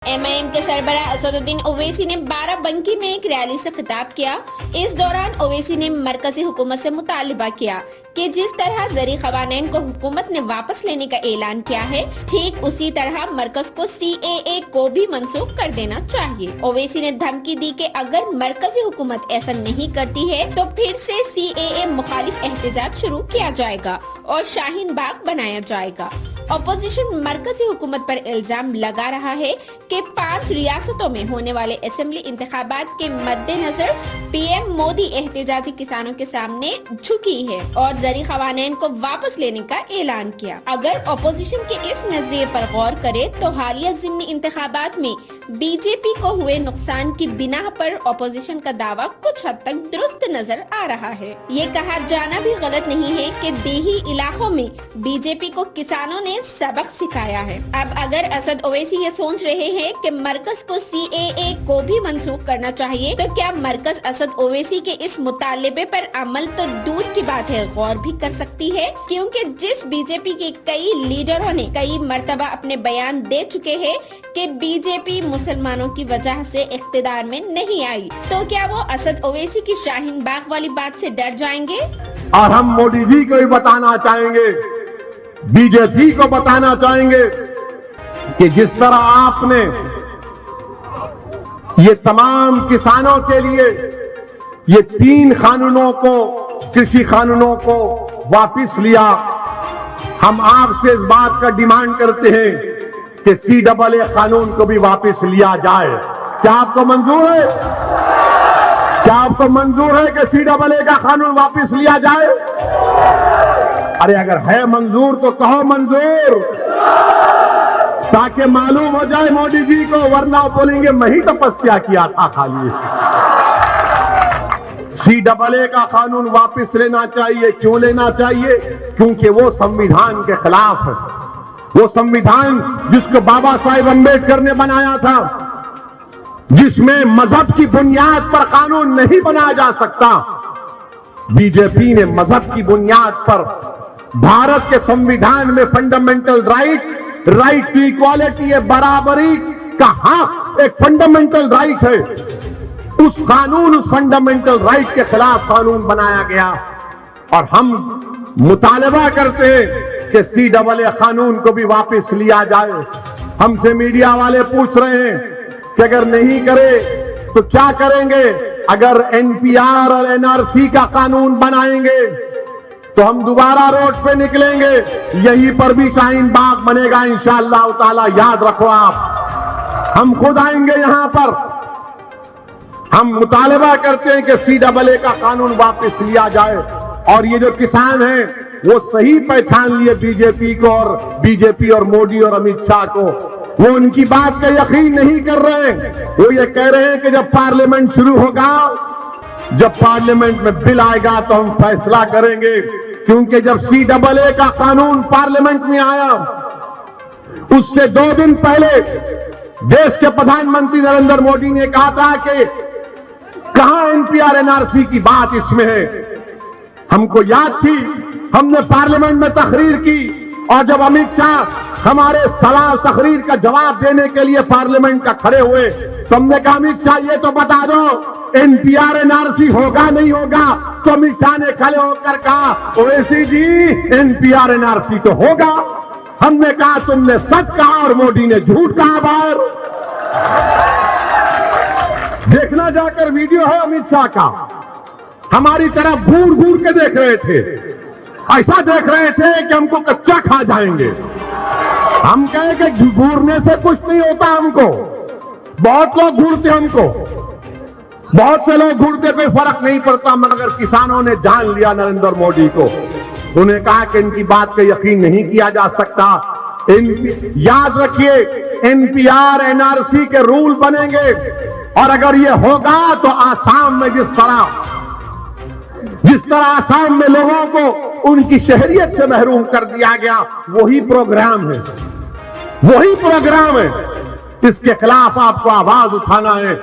MIM के सरबराह असदुद्दीन ओवैसी ने बाराबंकी में एक रैली से खिताब किया। इस दौरान ओवैसी ने मरकजी हुकूमत से मुतालिबा किया कि जिस तरह ज़री ख़वानीन को हुकूमत ने वापस लेने का ऐलान किया है, ठीक उसी तरह मरकज को CAA को भी मनसूख कर देना चाहिए। ओवैसी ने धमकी दी कि अगर मरकजी हुकूमत ऐसा नहीं करती है तो फिर से CAA मुखालिफ एहतजाज शुरू किया जाएगा और शाहीन बाग बनाया जाएगा। अपोजिशन मरकजी हुकूमत पर इल्जाम लगा रहा है कि 5 रियासतों में होने वाले असेंबली इंतखाबात के मद्देनजर PM मोदी एहतजाजी किसानों के सामने झुकी है और ज़री ख़वानीन को वापस लेने का ऐलान किया। अगर अपोजिशन के इस नजरिए पर गौर करे तो हालिया ज़िमनी इंतखाबात में BJP को हुए नुकसान की बिना पर अपोजिशन का दावा कुछ हद तक दुरुस्त नजर आ रहा है। ये कहा जाना भी गलत नहीं है कि देही इलाकों में BJP को किसानों ने सबक सिखाया है। अब अगर असद ओवैसी ये सोच रहे हैं कि मरकज को CAA को भी मनसूख करना चाहिए, तो क्या मरकज असद ओवैसी के इस मुतालिबे पर अमल तो दूर की बात है गौर भी कर सकती है, क्योंकि जिस BJP के कई लीडरों ने कई मर्तबा अपने बयान दे चुके हैं कि BJP मुसलमानों की वजह से इख्तिदार में नहीं आई, तो क्या वो असद ओवैसी की शाहीन बाग वाली बात से डर जाएंगे? और हम मोदी जी को भी बताना चाहेंगे, BJP को बताना चाहेंगे कि जिस तरह आपने ये तमाम किसानों के लिए ये 3 कानूनों को, कृषि कानूनों को वापस लिया, हम आपसे इस बात का डिमांड करते हैं कि CAA कानून को भी वापस लिया जाए। क्या आपको मंजूर है? क्या आपको मंजूर है कि CAA का कानून वापस लिया जाए? अरे अगर है मंजूर तो कहो मंजूर, ताकि मालूम हो जाए मोदी जी को, वरना बोलेंगे मैं ही तपस्या किया था खाली। CAA का कानून वापस लेना चाहिए। क्यों लेना चाहिए? क्योंकि वो संविधान के खिलाफ है। वो संविधान जिसको बाबा साहेब अम्बेडकर ने बनाया था, जिसमें मजहब की बुनियाद पर कानून नहीं बनाया जा सकता, BJP ने मजहब की बुनियाद पर भारत के संविधान में फंडामेंटल राइट टू इक्वालिटी, बराबरी का हक एक फंडामेंटल राइट है। उस कानून, उस फंडामेंटल राइट के खिलाफ कानून बनाया गया और हम मुतालबा करते हैं कि CAA कानून को भी वापस लिया जाए। हमसे मीडिया वाले पूछ रहे हैं कि अगर नहीं करे तो क्या करेंगे? अगर NPR और NRC का कानून बनाएंगे तो हम दोबारा रोड पे निकलेंगे, यहीं पर भी शाहीन बाग बनेगा इंशाअल्लाह ताला। याद रखो आप, हम खुद आएंगे यहां पर। हम मुतालबा करते हैं कि CAA का कानून वापस लिया जाए। और ये जो किसान हैं वो सही पहचान लिए BJP और मोदी और अमित शाह को। वो उनकी बात का यकीन नहीं कर रहे हैं। वो ये कह रहे हैं कि जब पार्लियामेंट शुरू होगा, जब पार्लियामेंट में बिल आएगा तो हम फैसला करेंगे। क्योंकि जब CAA का कानून पार्लियामेंट में आया, उससे 2 दिन पहले देश के प्रधानमंत्री नरेंद्र मोदी ने कहा था कि कहां NPR NRC की बात इसमें है। हमको याद थी, हमने पार्लियामेंट में तकरीर की और जब अमित शाह हमारे सवाल तकरीर का जवाब देने के लिए पार्लियामेंट का खड़े हुए तो हमने कहा अमित शाह ये तो बता दो NPR NRC होगा नहीं होगा? तो अमित शाह ने खड़े होकर कहा ओवैसी जी NPR NRC तो होगा। हमने कहा तुमने सच कहा और मोदी ने झूठ कहा। बाहर देखना जाकर वीडियो है अमित शाह का, हमारी तरफ घूर घूर के देख रहे थे, ऐसा देख रहे थे कि हमको कच्चा खा जाएंगे। हम कहे कि घूरने से कुछ नहीं होता हमको। बहुत लोग घूरते हमको, बहुत से लोग घूरते, कोई फर्क नहीं पड़ता। मगर किसानों ने जान लिया नरेंद्र मोदी को। उन्हें कहा कि इनकी बात का यकीन नहीं किया जा सकता। याद रखिए NPR NRC के रूल बनेंगे और अगर ये होगा तो आसाम में जिस तरह आसाम में लोगों को उनकी शहरियत से महरूम कर दिया गया, वही प्रोग्राम है, वही प्रोग्राम है। इसके खिलाफ आपको आवाज उठाना है।